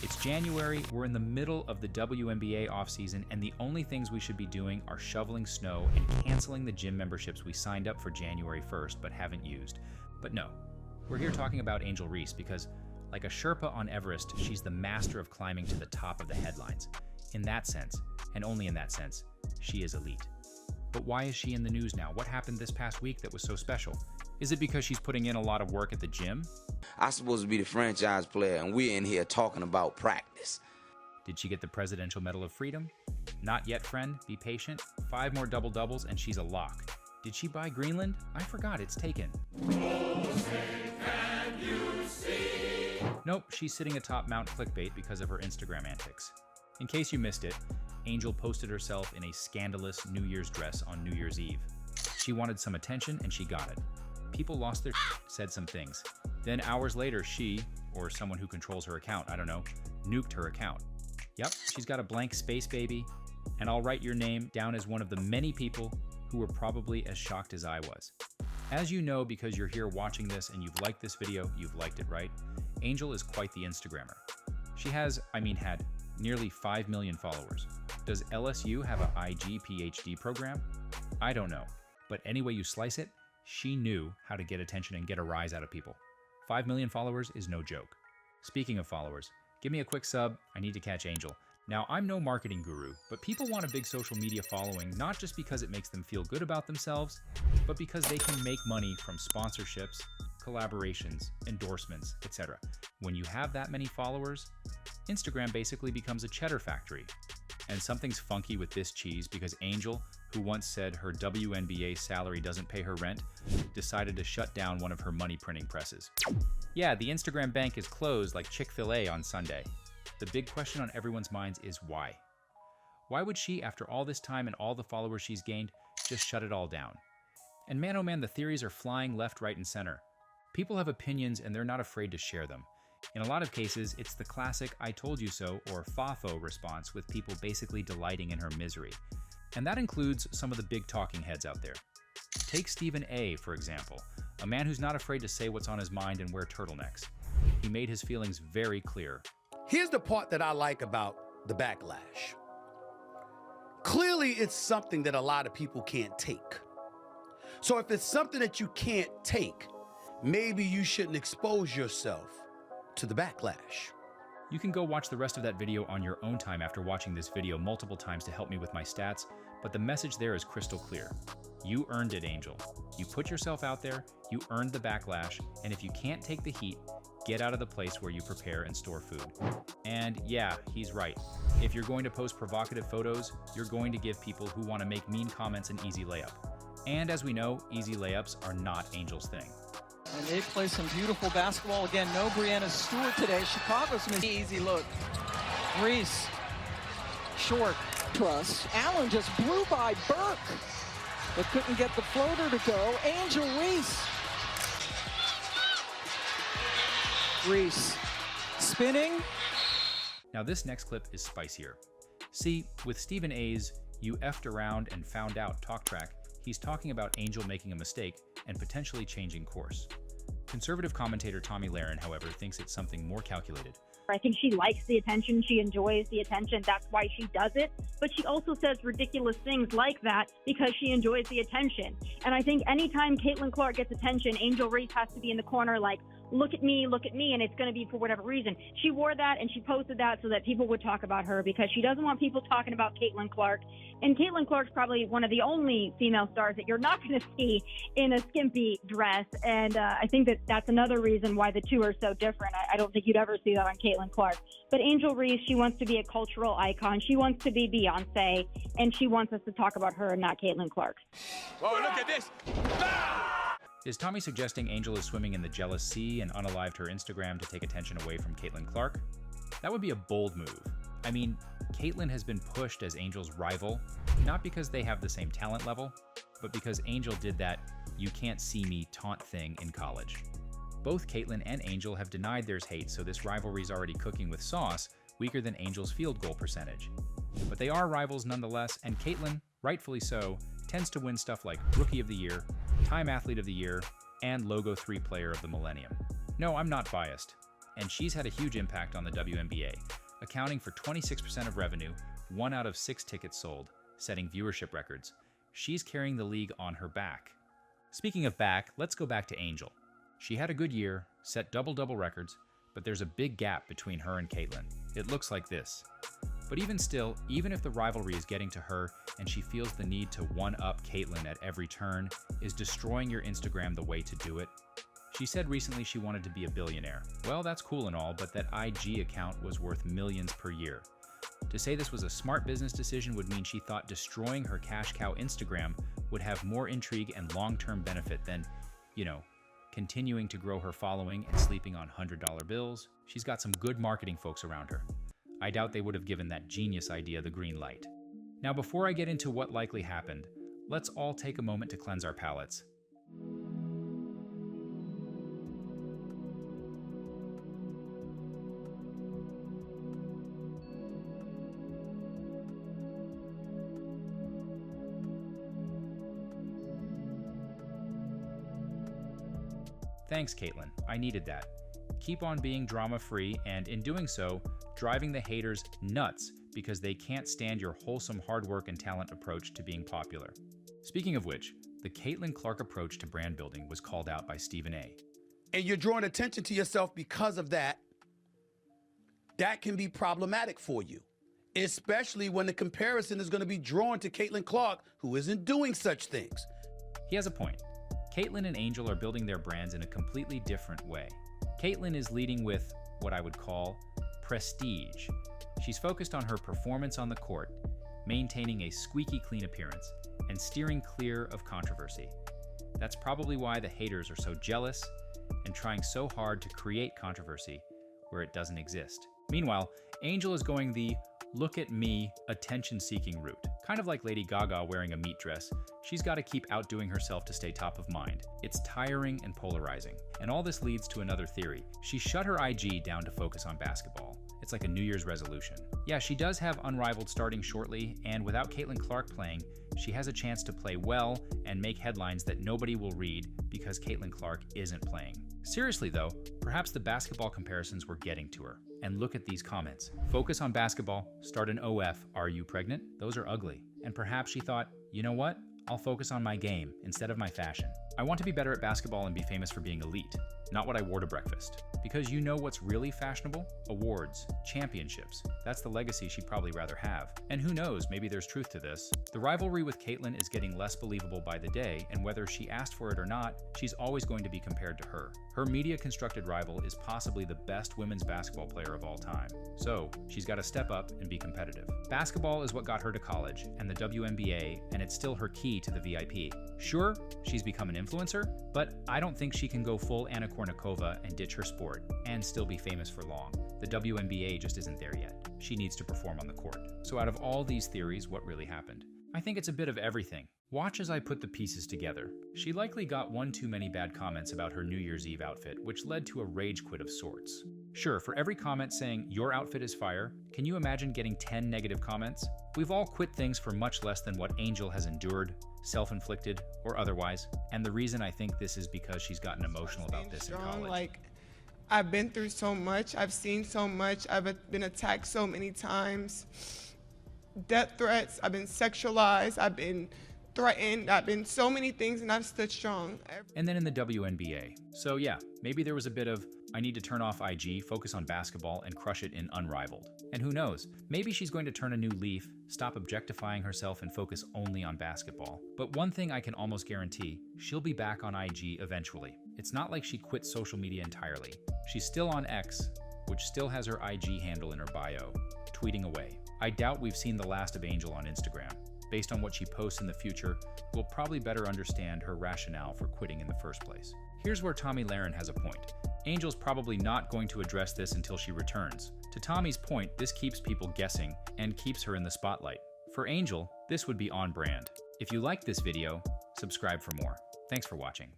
It's January, we're in the middle of the WNBA offseason, and the only things we should be doing are shoveling snow and canceling the gym memberships we signed up for January 1st but haven't used. But no, we're here talking about Angel Reese because, like a Sherpa on Everest, she's the master of climbing to the top of the headlines. In that sense, and only in that sense, she is elite. But why is she in the news now? What happened this past week that was so special? Is it because she's putting in a lot of work at the gym? I'm supposed to be the franchise player, and we're in here talking about practice. Did she get the Presidential Medal of Freedom? Not yet, friend. Be patient. 5 more double-doubles, and she's a lock. Did she buy Greenland? I forgot, it's taken. Nope, she's sitting atop Mount Clickbait because of her Instagram antics. In case you missed it, Angel posted herself in a scandalous New Year's dress on New Year's Eve. She wanted some attention, and she got it. People lost their said some things. Then hours later, she, or someone who controls her account, I don't know, nuked her account. Yep, she's got a blank space, baby, and I'll write your name down as one of the many people who were probably as shocked as I was. As you know, because you're here watching this and you've liked this video, you've liked it, right? Angel is quite the Instagrammer. She had nearly 5 million followers. Does LSU have a IG PhD program? I don't know, but any way you slice it, she knew how to get attention and get a rise out of people. 5 million followers is no joke. Speaking of followers, give me a quick sub, I need to catch Angel. Now, I'm no marketing guru, but people want a big social media following not just because it makes them feel good about themselves, but because they can make money from sponsorships, collaborations, endorsements, etc. When you have that many followers, Instagram basically becomes a cheddar factory. And something's funky with this cheese because Angel, who once said her WNBA salary doesn't pay her rent, decided to shut down one of her money printing presses. Yeah, the Instagram bank is closed like Chick-fil-A on Sunday. The big question on everyone's minds is why? Why would she, after all this time and all the followers she's gained, just shut it all down? And man, oh man, the theories are flying left, right, and center. People have opinions and they're not afraid to share them. In a lot of cases, it's the classic I told you so or FOFO response with people basically delighting in her misery. And that includes some of the big talking heads out there. Take Stephen A, for example, a man who's not afraid to say what's on his mind and wear turtlenecks. He made his feelings very clear. Here's the part that I like about the backlash. Clearly, it's something that a lot of people can't take. So if it's something that you can't take, maybe you shouldn't expose yourself to the backlash. You can go watch the rest of that video on your own time after watching this video multiple times to help me with my stats, but the message there is crystal clear. You earned it, Angel. You put yourself out there, you earned the backlash, and if you can't take the heat, get out of the place where you prepare and store food. And yeah, he's right. If you're going to post provocative photos, you're going to give people who want to make mean comments an easy layup. And as we know, easy layups are not Angel's thing. And they play some beautiful basketball. Again, no Brianna Stewart today. Chicago's missing. Easy look. Reese, short, trust. Allen just blew by Burke, but couldn't get the floater to go. Angel Reese. Reese, spinning. Now this next clip is spicier. See, with Stephen A's "you effed around and found out" talk track, he's talking about Angel making a mistake and potentially changing course. Conservative commentator Tommy Lahren, however, thinks it's something more calculated. I think she likes the attention. She enjoys the attention. That's why she does it. But she also says ridiculous things like that because she enjoys the attention. And I think anytime Caitlyn Clark gets attention, Angel Reese has to be in the corner like, look at me, and it's going to be for whatever reason. She wore that and she posted that so that people would talk about her because she doesn't want people talking about Caitlyn Clark. And Caitlyn Clark's probably one of the only female stars that you're not going to see in a skimpy dress. And I think that that's another reason why the two are so different. I don't think you'd ever see that on Caitlyn Clark. But Angel Reese, she wants to be a cultural icon. She wants to be Beyonce, and she wants us to talk about her and not Caitlyn Clark. Whoa, look at this. Is Tommy suggesting Angel is swimming in the jealous sea and unalived her Instagram to take attention away from Caitlyn Clark? That would be a bold move. I mean, Caitlyn has been pushed as Angel's rival, not because they have the same talent level, but because Angel did that "you can't see me" taunt thing in college. Both Caitlyn and Angel have denied there's hate, so this rivalry's already cooking with sauce, weaker than Angel's field goal percentage. But they are rivals nonetheless, and Caitlyn, rightfully so, tends to win stuff like Rookie of the Year, Time Athlete of the Year, and Logo 3 Player of the Millennium. No, I'm not biased. and she's had a huge impact on the WNBA, accounting for 26% of revenue, 1 out of 6 tickets sold, setting viewership records. She's carrying the league on her back. Speaking of back, let's go back to Angel. She had a good year, set double-double records, but there's a big gap between her and Caitlyn. It looks like this. But even still, even if the rivalry is getting to her and she feels the need to one-up Caitlyn at every turn, is destroying your Instagram the way to do it? She said recently she wanted to be a billionaire. Well, that's cool and all, but that IG account was worth millions per year. To say this was a smart business decision would mean she thought destroying her cash cow Instagram would have more intrigue and long-term benefit than, continuing to grow her following and sleeping on $100 bills. She's got some good marketing folks around her. I doubt they would have given that genius idea the green light. Now, before I get into what likely happened, let's all take a moment to cleanse our palates. Thanks, Caitlyn. I needed that. Keep on being drama-free, and in doing so, driving the haters nuts because they can't stand your wholesome hard work and talent approach to being popular. Speaking of which, the Caitlyn Clark approach to brand building was called out by Stephen A. And you're drawing attention to yourself because of that. That can be problematic for you, especially when the comparison is going to be drawn to Caitlyn Clark, who isn't doing such things. He has a point. Caitlyn and Angel are building their brands in a completely different way. Caitlyn is leading with what I would call prestige. She's focused on her performance on the court, maintaining a squeaky clean appearance, and steering clear of controversy. That's probably why the haters are so jealous and trying so hard to create controversy where it doesn't exist. Meanwhile, Angel is going the look at me, attention-seeking route. Kind of like Lady Gaga wearing a meat dress, she's got to keep outdoing herself to stay top of mind. It's tiring and polarizing. And all this leads to another theory. She shut her IG down to focus on basketball. It's like a New Year's resolution. Yeah, she does have Unrivaled starting shortly, and without Caitlyn Clark playing, she has a chance to play well and make headlines that nobody will read because Caitlyn Clark isn't playing. Seriously though, perhaps the basketball comparisons were getting to her. And look at these comments. Focus on basketball, start an OF, are you pregnant? Those are ugly. And perhaps she thought, you know what? I'll focus on my game instead of my fashion. I want to be better at basketball and be famous for being elite, not what I wore to breakfast. Because you know what's really fashionable? Awards, championships. That's the legacy she'd probably rather have. And who knows, maybe there's truth to this. The rivalry with Caitlyn is getting less believable by the day, and whether she asked for it or not, she's always going to be compared to her. Her media-constructed rival is possibly the best women's basketball player of all time. So, she's got to step up and be competitive. Basketball is what got her to college and the WNBA, and it's still her key to the VIP. Sure, she's become an influencer, but I don't think she can go full Anna Kournikova and ditch her sport and still be famous for long. The WNBA just isn't there yet. She needs to perform on the court. So out of all these theories, what really happened? I think it's a bit of everything. Watch as I put the pieces together. She likely got one too many bad comments about her New Year's Eve outfit, which led to a rage quit of sorts. Sure, for every comment saying, your outfit is fire, can you imagine getting 10 negative comments? We've all quit things for much less than what Angel has endured, self-inflicted or otherwise. And the reason I think this is because she's gotten emotional about this in college. I've been through so much, I've seen so much, I've been attacked so many times. Death threats, I've been sexualized, I've been threatened, I've been so many things, and I've stood strong. And then in the WNBA. So yeah, maybe there was a bit of, I need to turn off IG, focus on basketball, and crush it in Unrivaled. And who knows, maybe she's going to turn a new leaf, stop objectifying herself, and focus only on basketball. But one thing I can almost guarantee, she'll be back on IG eventually. It's not like she quit social media entirely. She's still on X, which still has her IG handle in her bio, tweeting away. I doubt we've seen the last of Angel on Instagram. Based on what she posts in the future, we'll probably better understand her rationale for quitting in the first place. Here's where Tomi Lahren has a point. Angel's probably not going to address this until she returns. To Tommy's point, this keeps people guessing and keeps her in the spotlight. For Angel, this would be on brand. If you liked this video, subscribe for more. Thanks for watching.